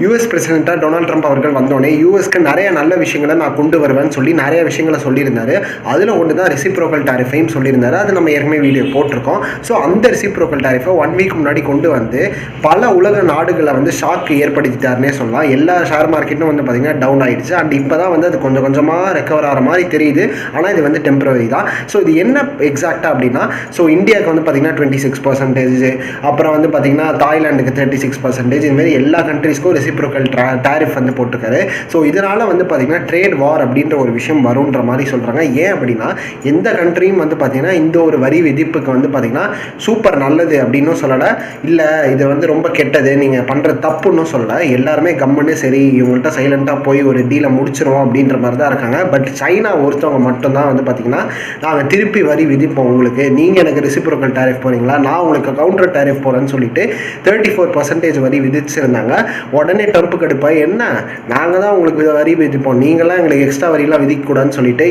US பிரசிடென்ட்டாக Donald Trump அவர்கள் வந்தோடனே யூஎஸ்க்கு நிறைய நல்ல விஷயங்களை நான் கொண்டு வருவேன்னு சொல்லி நிறைய விஷயங்களை சொல்லியிருந்தாரு. அதில் ஒன்று தான் ரெசிப்ரோக்கல் டாரிஃபைன்னு சொல்லியிருந்தாரு. அது நம்ம ஏற்கனவே வீடியோ போட்டிருக்கோம். ஸோ அந்த ரெசிப்ரோக்கல் டாரிஃபை 1 வீக் முன்னாடி கொண்டு வந்து பல உலக நாடுகளை வந்து ஷாக் ஏற்படுத்திட்டாருன்னே சொல்லலாம். எல்லா ஷேர் மார்க்கெட்டும் வந்து பார்த்திங்கன்னா டவுன் ஆகிடுச்சு. அண்ட் இப்போ தான் வந்து அது கொஞ்சம் கொஞ்சமாக ரெக்கவர் ஆகிற மாதிரி தெரியுது. ஆனால் இது வந்து டெம்பரரி தான். ஸோ இது என்ன எக்ஸாக்டாக அப்படின்னா, ஸோ இந்தியாவுக்கு வந்து பார்த்திங்கன்னா 26%, அப்புறம் வந்து பார்த்திங்கன்னா தாய்லாண்டுக்கு 36%, இதுமாதிரி எல்லா கண்ட்ரீஸ்க்கும் ரெசிப்ரோக்கல் டாரிஃப் வந்து போட்டிருக்காரு. ஸோ இதனால் வந்து பார்த்திங்கன்னா ட்ரேட் வார் அப்படின்ற ஒரு விஷயம் வரும்ன்ற மாதிரி சொல்கிறாங்க. ஏன் அப்படின்னா எந்த கண்ட்ரியும் வந்து பார்த்திங்கன்னா இந்த ஒரு வரி விதிப்புக்கு வந்து பார்த்திங்கன்னா சூப்பர் நல்லது அப்படின்னும் சொல்லலை, இல்லை இது வந்து ரொம்ப கெட்டது நீங்கள் பண்ணுற தப்புன்னு சொல்லலை. எல்லாருமே கம்முன்னு சரி இவங்கள்ட்ட சைலண்ட்டாக போய் ஒரு டீலை முடிச்சிருவோம் அப்படின்ற மாதிரி தான் இருக்காங்க. பட் சைனா ஒருத்தவங்க மட்டும்தான் வந்து பார்த்திங்கன்னா நாங்கள் திருப்பி வரி விதிப்போம், உங்களுக்கு நீங்கள் எனக்கு ரெசிப்ரோக்கல் டாரிஃப் போகிறீங்களா, நான் உங்களுக்கு கவுண்டர் டாரிஃப் போகிறேன்னு சொல்லிட்டு 34% வரி விதிச்சிருந்தாங்க. உடனே ட்ரம்ப் கடுப்பாக என்ன நாங்கள் தான் உங்களுக்கு வரி விதிப்போம், நீங்களாம் எங்களுக்கு எக்ஸ்ட்ரா வரியெல்லாம் விதிக்கக்கூடாதுன்னு சொல்லிட்டு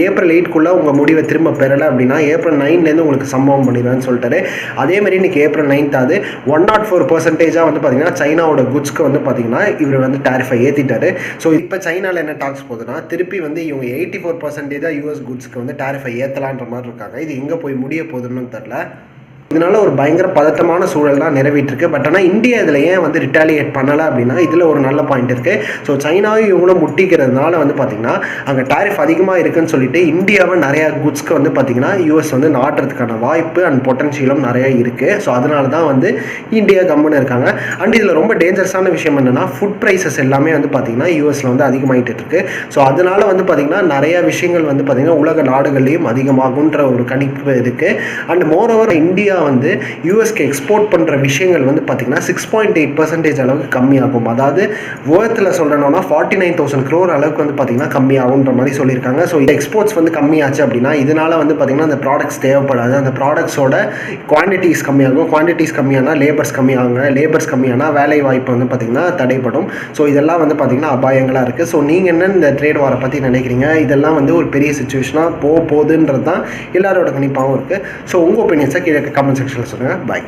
ஏப்ரல் 8க்குள்ளே உங்கள் முடிவை திரும்ப பெறலை அப்படின்னா ஏப்ரல் 9லேருந்து உங்களுக்கு சம்பவம் பண்ணிடுவேன்னு சொல்லிட்டாரு. அதேமாதிரி இன்றைக்கி ஏப்ரல் 9 104% வந்து பார்த்திங்கன்னா சைனாவோட குட்ஸ்க்கு வந்து பார்த்திங்கன்னா இவர் வந்து டாரிஃபை ஏற்றிட்டாரு. ஸோ இப்போ சைனாவில் என்ன டாக்ஸ் போகுதுன்னா திருப்பி வந்து இவங்க 84% யூஎஸ் குட்ஸ்க்கு வந்து டாரிஃபை ஏற்றலான்ற மாதிரி இருக்காங்க. இது எங்கே போய் முடிய போகுதுன்னு தெரில. இதனால ஒரு பயங்கர பதட்டமான சூழல் தான் நிலவிட்டுருக்கு. பட் ஆனால் இந்தியா இதில் ஏன் வந்து ரிட்டாலியேட் பண்ணலை அப்படின்னா இதில் ஒரு நல்ல பாயிண்ட் இருக்குது. ஸோ சைனாவும் இவங்களும் முட்டிக்கிறதுனால வந்து பார்த்திங்கன்னா அங்கே டாரிஃப் அதிகமாக இருக்குன்னு சொல்லிட்டு இந்தியாவை நிறையா குட்ஸ்க்கு வந்து பார்த்திங்கன்னா யூஎஸ் வந்து நாட்டுறதுக்கான வாய்ப்பு அண்ட் பொட்டன்ஷியலும் நிறைய இருக்குது. ஸோ அதனால தான் வந்து இந்தியா கம்முன்னு இருக்காங்க. அண்ட் இதில் ரொம்ப டேஞ்சரஸான விஷயம் என்னென்னா ஃபுட் ப்ரைஸஸ் எல்லாமே வந்து பார்த்திங்கன்னா யூஎஸில் வந்து அதிகமாகிட்டு இருக்கு. ஸோ அதனால வந்து பார்த்திங்கன்னா நிறையா விஷயங்கள் வந்து பார்த்திங்கன்னா உலக நாடுகள்லேயும் அதிகமாகுன்ற ஒரு கணிப்பு இருக்குது. அண்ட் மோரோவர் இந்தியா வந்து யூஎஸ்க்கு எக்ஸ்போர்ட் பண்ணுற விஷயங்கள் வந்து பார்த்திங்கன்னா 6.8% அளவுக்கு கம்மியாகும். அதாவது வேர்த்தில் சொல்லணும்னா 49,000 crore அளவுக்கு வந்து பார்த்திங்கன்னா கம்மியாகுன்ற மாதிரி சொல்லியிருக்காங்க. ஸோ இந்த எக்ஸ்போர்ட்ஸ் வந்து கம்மியாச்சு அப்படின்னா இதனால் வந்து பார்த்திங்கன்னா அந்த ப்ராடக்ட்ஸ் தேவைப்படாது, அந்த ப்ராடக்ட்ஸோட குவான்டிட்டிஸ் கம்மியாகும். குவான்டிட்டிஸ் கம்மியானால் லேபர்ஸ் கம்மியாகுங்க, லேபர்ஸ் கம்மியானால் வேலை வாய்ப்பு வந்து பார்த்திங்கன்னா தடைப்படும். ஸோ இதெல்லாம் வந்து பார்த்திங்கன்னா அபாயங்களாக இருக்குது. ஸோ நீங்கள் என்ன இந்த ட்ரேட் வாரை பற்றி நினைக்கிறீங்க? இதெல்லாம் வந்து ஒரு பெரிய சுச்சுவேஷனாக போகுதுன்றது தான் எல்லாரோட கணிப்பாகவும் இருக்குது. ஸோ உங்கள் ஒப்பீனியன்ஸை கீழே கமெண்ட் செக்ஷனில் சொல்லுங்கள். பாய்.